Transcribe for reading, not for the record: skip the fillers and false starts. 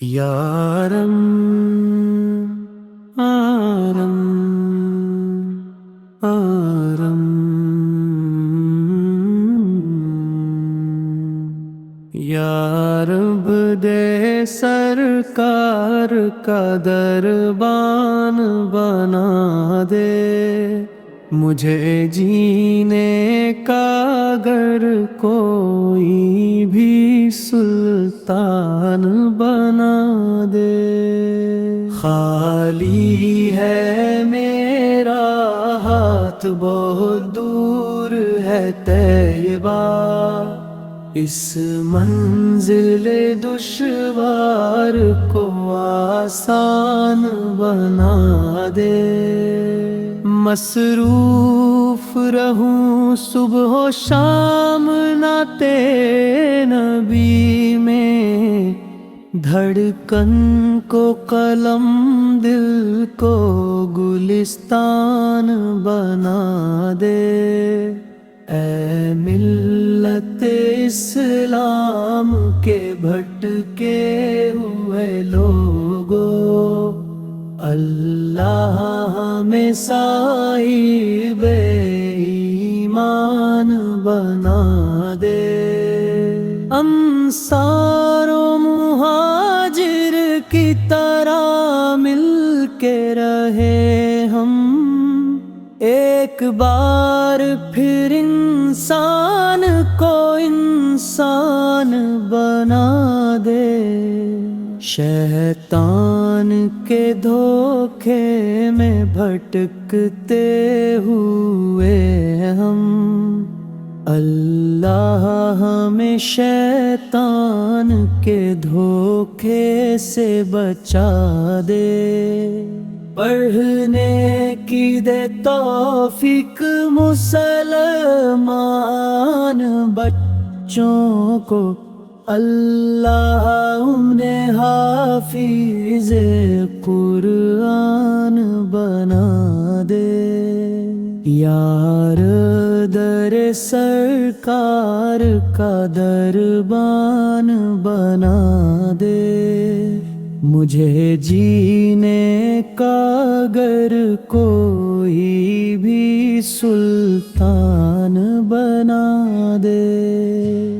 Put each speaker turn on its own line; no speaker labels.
یارم آرم آرم یا رب دے سرکار کا دربان بنا دے، مجھے جینے کا اگر کوئی بھی سلطان بنا دے۔ خالی ہے میرا ہاتھ، بہت دور ہے طیبہ، اس منزل دشوار کو آسان بنا دے۔ مصروف رہوں صبح و شام نعتِ نبی میں، دھڑکن کو قلم دل کو گلستان بنا دے۔ اے ملت اسلام کے بھٹکے ہوئے لوگو، اللہ ہمیں صاحب ایمان بنا دے۔ انصار و مہاجر کی طرح مل کے رہے ہم، ایک بار پھر انسان کو انسان بنا دے۔ شیطان کے دھوکے میں بھٹکتے ہوئے ہم، اللہ ہمیں شیطان کے دھوکے سے بچا دے۔ پڑھنے کی دے توفیق مسلمان بچوں کو، اللہ انہیں حافظ قرآن بنا دے۔ یار در سرکار کا دربان بنا دے، مجھے جینے کا اگر کوئی بھی سلطان بنا دے۔